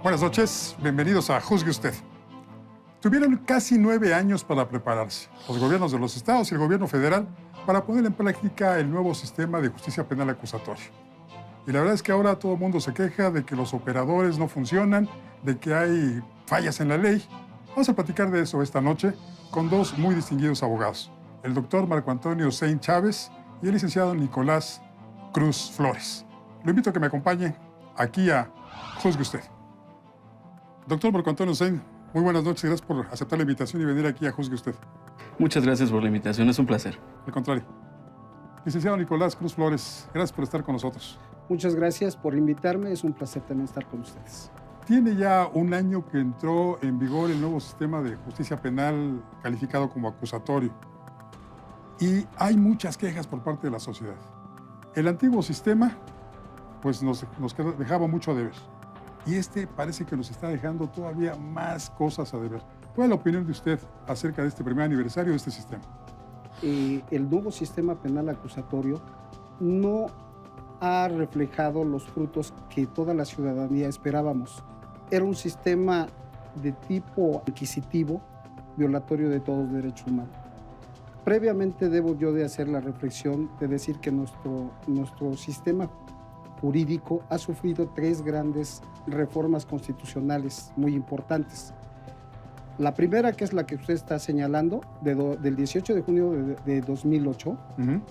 Buenas noches, bienvenidos a Juzgue Usted. Tuvieron casi 9 años para prepararse, los gobiernos de los estados y el gobierno federal, para poner en práctica el nuevo sistema de justicia penal acusatoria. Y la verdad es que ahora todo el mundo se queja de que los operadores no funcionan, de que hay fallas en la ley. Vamos a platicar de eso esta noche con dos muy distinguidos abogados, el doctor Marco Antonio Sein Chávez y el licenciado Nicolás Cruz Flores. Lo invito a que me acompañe aquí a Juzgue Usted. Doctor Marco Antonio Sein, muy buenas noches. Gracias por aceptar la invitación y venir aquí a Juzgue Usted. Muchas gracias por la invitación, es un placer. Al contrario. Licenciado Nicolás Cruz Flores, gracias por estar con nosotros. Muchas gracias por invitarme, es un placer también estar con ustedes. Tiene ya un año que entró en vigor el nuevo sistema de justicia penal calificado como acusatorio. Y hay muchas quejas por parte de la sociedad. El antiguo sistema pues nos dejaba mucho a deber. Y este parece que nos está dejando todavía más cosas a deber. ¿Cuál es la opinión de usted acerca de este primer aniversario de este sistema? El nuevo sistema penal acusatorio no ha reflejado los frutos que toda la ciudadanía esperábamos. Era un sistema de tipo inquisitivo, violatorio de todos los derechos humanos. Previamente debo yo de hacer la reflexión de decir que nuestro sistema jurídico ha sufrido 3 grandes reformas constitucionales muy importantes. La primera, que es la que usted está señalando, del 18 de junio de 2008,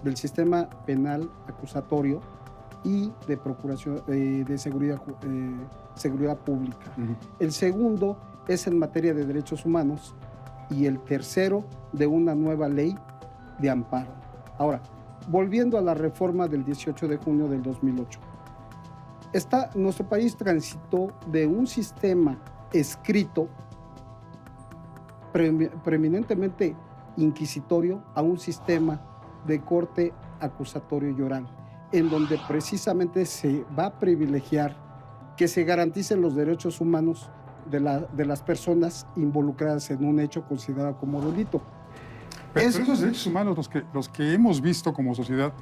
del sistema penal acusatorio y de procuración de seguridad pública. El segundo es en materia de derechos humanos y el tercero de una nueva ley de amparo. Ahora, volviendo a la reforma del 18 de junio del 2008, nuestro país transitó de un sistema escrito preeminentemente inquisitorio a un sistema de corte acusatorio y oral, en donde precisamente se va a privilegiar que se garanticen los derechos humanos de las personas involucradas en un hecho considerado como delito. Pero esos derechos humanos, los que hemos visto como sociedad,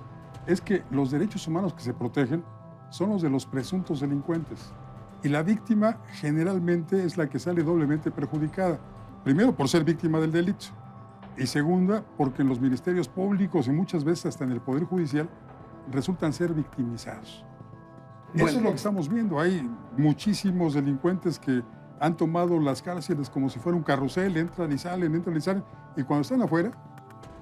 es que los derechos humanos que se protegen son los de los presuntos delincuentes. Y la víctima generalmente es la que sale doblemente perjudicada. Primero, por ser víctima del delito. Y segunda, porque en los ministerios públicos y muchas veces hasta en el Poder Judicial resultan ser victimizados. Eso es lo que estamos viendo. Hay muchísimos delincuentes que han tomado las cárceles como si fuera un carrusel, entran y salen, y cuando están afuera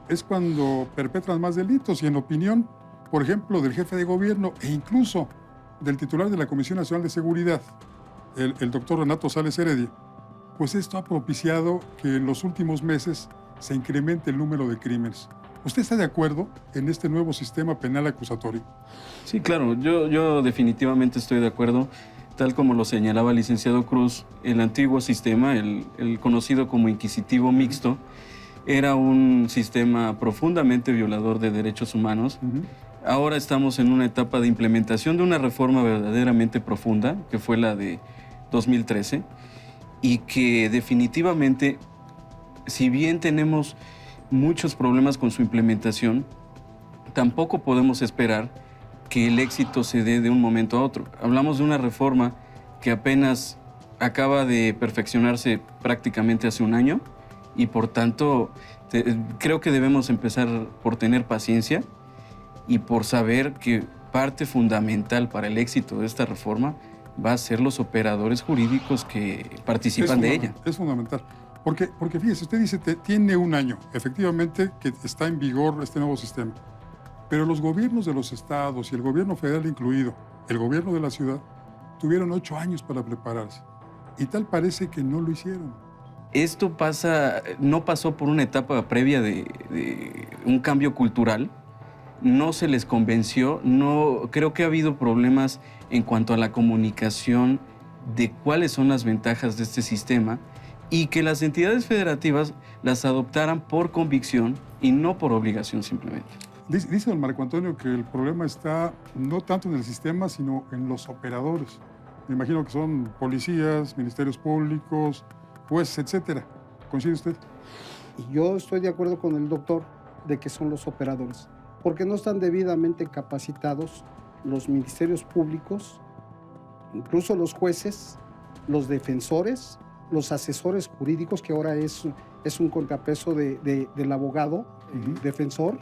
es cuando perpetran más delitos. Y en opinión, por ejemplo, del jefe de gobierno e incluso del titular de la Comisión Nacional de Seguridad, el doctor Renato Sales Heredia, pues esto ha propiciado que en los últimos meses se incremente el número de crímenes. ¿Usted está de acuerdo en este nuevo sistema penal acusatorio? Sí, claro, yo definitivamente estoy de acuerdo. Tal como lo señalaba el licenciado Cruz, el antiguo sistema, el conocido como inquisitivo mixto, era un sistema profundamente violador de derechos humanos. Ahora estamos en una etapa de implementación de una reforma verdaderamente profunda, que fue la de 2013, y que definitivamente, si bien tenemos muchos problemas con su implementación, tampoco podemos esperar que el éxito se dé de un momento a otro. Hablamos de una reforma que apenas acaba de perfeccionarse prácticamente hace un año y por tanto creo que debemos empezar por tener paciencia y por saber que parte fundamental para el éxito de esta reforma va a ser los operadores jurídicos que participan de ella. Es fundamental. Porque fíjese, usted dice que tiene un año, efectivamente, que está en vigor este nuevo sistema. Pero los gobiernos de los estados y el gobierno federal incluido, el gobierno de la ciudad, tuvieron 8 años para prepararse. Y tal parece que no lo hicieron. Esto no pasó por una etapa previa de un cambio cultural. No se les convenció. Creo que ha habido problemas en cuanto a la comunicación de cuáles son las ventajas de este sistema y que las entidades federativas las adoptaran por convicción y no por obligación simplemente. Dice don Marco Antonio que el problema está no tanto en el sistema, sino en los operadores. Me imagino que son policías, ministerios públicos, jueces, etcétera. ¿Coincide usted? Yo estoy de acuerdo con el doctor de que son los operadores, porque no están debidamente capacitados los ministerios públicos, incluso los jueces los defensores, los asesores jurídicos, que ahora es un contrapeso del abogado defensor,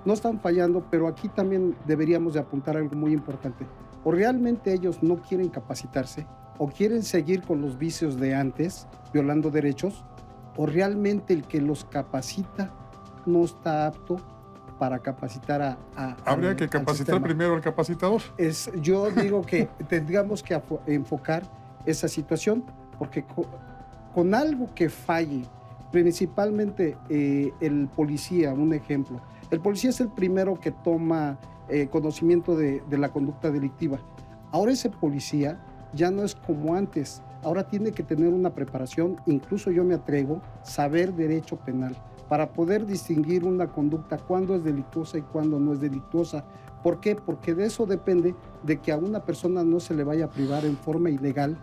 no están fallando, pero aquí también deberíamos de apuntar algo muy importante. O realmente ellos no quieren capacitarse, o quieren seguir con los vicios de antes, violando derechos, o realmente el que los capacita no está apto para capacitar Habría que capacitar primero al capacitador. Yo digo que tendríamos que enfocar esa situación, porque con algo que falle, principalmente el policía, un ejemplo. El policía es el primero que toma conocimiento de la conducta delictiva. Ahora ese policía ya no es como antes. Ahora tiene que tener una preparación, incluso yo me atrevo, saber derecho penal, para poder distinguir una conducta cuándo es delictuosa y cuándo no es delictuosa. ¿Por qué? Porque de eso depende de que a una persona no se le vaya a privar en forma ilegal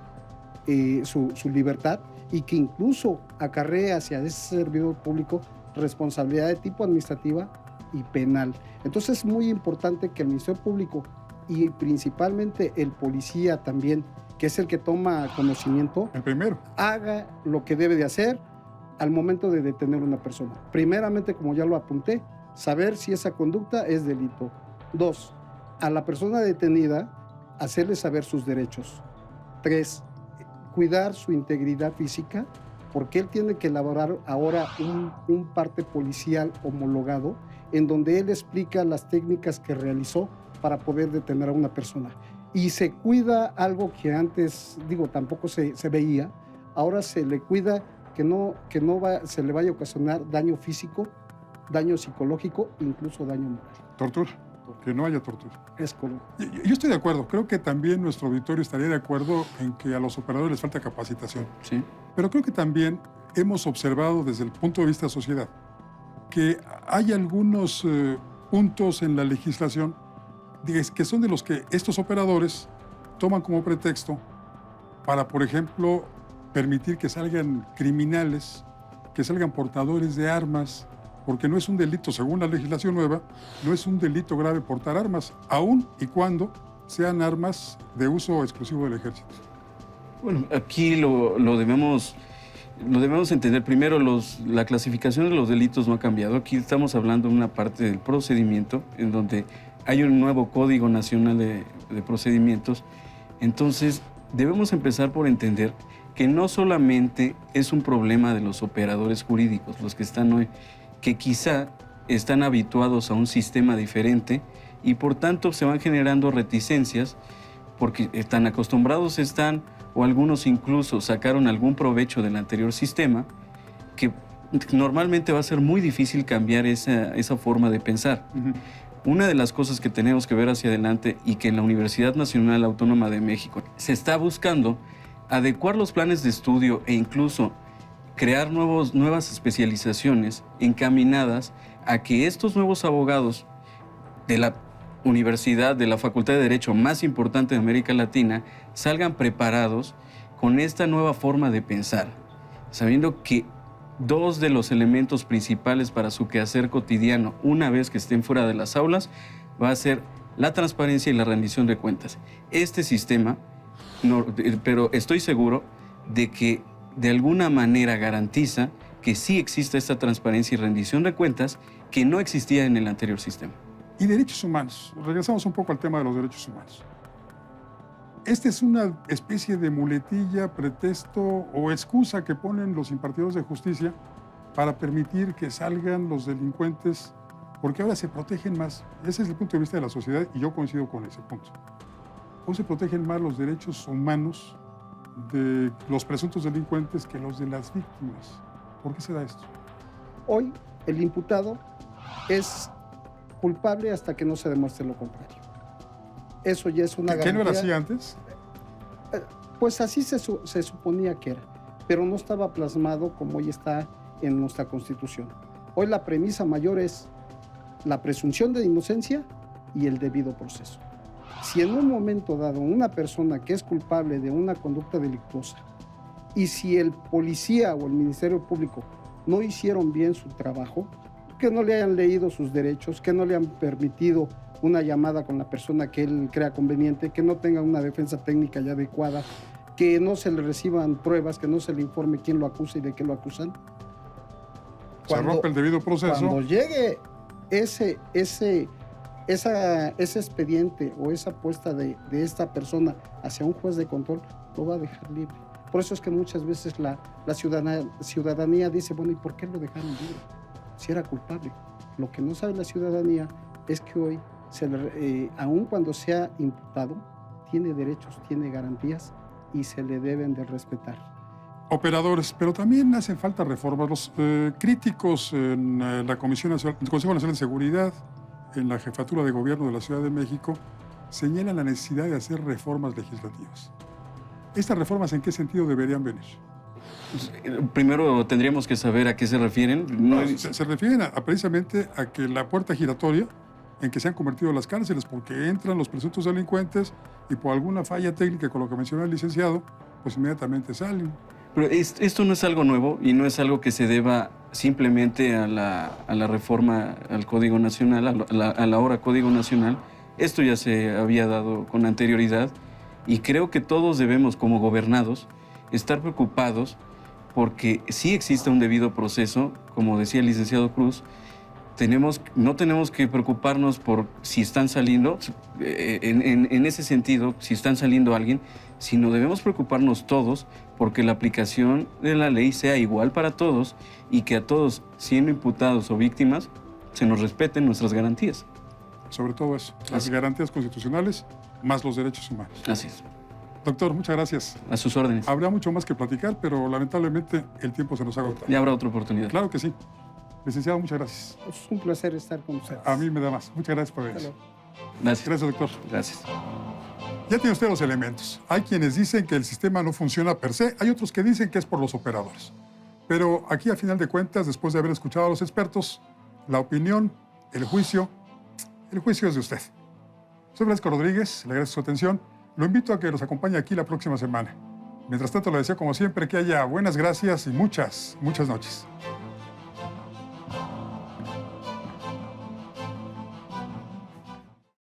su libertad, y que incluso acarree hacia ese servidor público responsabilidad de tipo administrativa y penal. Entonces es muy importante que el Ministerio Público y principalmente el policía también, que es el que toma conocimiento, el primero, haga lo que debe de hacer al momento de detener a una persona. Primeramente, como ya lo apunté, saber si esa conducta es delito. 2, a la persona detenida, hacerle saber sus derechos. 3, cuidar su integridad física, porque él tiene que elaborar ahora un parte policial homologado, en donde él explica las técnicas que realizó para poder detener a una persona. Y se cuida algo que antes, tampoco se veía, ahora se le cuida que no se le vaya a ocasionar daño físico, daño psicológico, incluso daño moral. Tortura, que no haya tortura. Es correcto. Yo estoy de acuerdo, creo que también nuestro auditorio estaría de acuerdo en que a los operadores les falta capacitación. Sí. Pero creo que también hemos observado desde el punto de vista de sociedad que hay algunos puntos en la legislación que son de los que estos operadores toman como pretexto para, por ejemplo, permitir que salgan criminales, que salgan portadores de armas, porque no es un delito, según la legislación nueva, no es un delito grave portar armas, aun y cuando sean armas de uso exclusivo del ejército. Bueno, aquí lo debemos entender. Primero, la clasificación de los delitos no ha cambiado. Aquí estamos hablando de una parte del procedimiento en donde hay un nuevo Código Nacional de Procedimientos. Entonces, debemos empezar por entender que no solamente es un problema de los operadores jurídicos, los que están hoy, que quizá están habituados a un sistema diferente y por tanto se van generando reticencias porque están acostumbrados o algunos incluso sacaron algún provecho del anterior sistema, que normalmente va a ser muy difícil cambiar esa forma de pensar. Una de las cosas que tenemos que ver hacia adelante y que en la Universidad Nacional Autónoma de México se está buscando adecuar los planes de estudio e incluso crear nuevas especializaciones encaminadas a que estos nuevos abogados de la universidad, de la Facultad de Derecho más importante de América Latina, salgan preparados con esta nueva forma de pensar, sabiendo que dos de los elementos principales para su quehacer cotidiano, una vez que estén fuera de las aulas, va a ser la transparencia y la rendición de cuentas. Este sistema, pero estoy seguro de que de alguna manera garantiza que sí exista esta transparencia y rendición de cuentas que no existía en el anterior sistema. Y derechos humanos. Regresamos un poco al tema de los derechos humanos. Esta es una especie de muletilla, pretexto o excusa que ponen los impartidores de justicia para permitir que salgan los delincuentes, porque ahora se protegen más. Ese es el punto de vista de la sociedad y yo coincido con ese punto. Hoy se protegen más los derechos humanos de los presuntos delincuentes que los de las víctimas. ¿Por qué se da esto? Hoy el imputado es culpable hasta que no se demuestre lo contrario. Eso ya es una garantía. ¿Qué no era así antes? Pues así se suponía que era, pero no estaba plasmado como hoy está en nuestra Constitución. Hoy la premisa mayor es la presunción de inocencia y el debido proceso. Si en un momento dado una persona que es culpable de una conducta delictuosa y si el policía o el Ministerio Público no hicieron bien su trabajo, que no le hayan leído sus derechos, que no le han permitido una llamada con la persona que él crea conveniente, que no tenga una defensa técnica ya adecuada, que no se le reciban pruebas, que no se le informe quién lo acusa y de qué lo acusan. Se rompe el debido proceso. Cuando llegue ese expediente o esa apuesta de esta persona hacia un juez de control, lo va a dejar libre. Por eso es que muchas veces la ciudadanía dice, bueno, ¿y por qué lo dejaron libre? Si era culpable. Lo que no sabe la ciudadanía es que hoy, aun cuando sea imputado, tiene derechos, tiene garantías y se le deben de respetar. Operadores, pero también hacen falta reformas. Los críticos en la Comisión Nacional, el Consejo Nacional de Seguridad, en la Jefatura de Gobierno de la Ciudad de México, señalan la necesidad de hacer reformas legislativas. ¿Estas reformas en qué sentido deberían venir? Primero tendríamos que saber a qué se refieren. Se refieren precisamente a que la puerta giratoria en que se han convertido las cárceles, porque entran los presuntos delincuentes y por alguna falla técnica, con lo que mencionó el licenciado, pues inmediatamente salen. Pero esto no es algo nuevo y no es algo que se deba simplemente a la reforma al Código Nacional, a la ahora Código Nacional. Esto ya se había dado con anterioridad y creo que todos debemos, como gobernados, estar preocupados porque sí existe un debido proceso, como decía el licenciado Cruz. No tenemos que preocuparnos por si están saliendo, en ese sentido, si están saliendo alguien, sino debemos preocuparnos todos porque la aplicación de la ley sea igual para todos y que a todos, siendo imputados o víctimas, se nos respeten nuestras garantías. Sobre todo eso, las garantías constitucionales más los derechos humanos. Así es. Doctor, muchas gracias. A sus órdenes. Habrá mucho más que platicar, pero lamentablemente el tiempo se nos ha agotado. Ya habrá otra oportunidad. Claro que sí. Licenciado, muchas gracias. Es un placer estar con ustedes. A mí me da más. Muchas gracias por venir. Gracias. Gracias, doctor. Gracias. Ya tiene usted los elementos. Hay quienes dicen que el sistema no funciona per se, hay otros que dicen que es por los operadores. Pero aquí, a final de cuentas, después de haber escuchado a los expertos, la opinión, el juicio es de usted. Soy Francisco Rodríguez, le agradezco su atención. Lo invito a que nos acompañe aquí la próxima semana. Mientras tanto, le deseo como siempre que haya buenas gracias y muchas, muchas noches.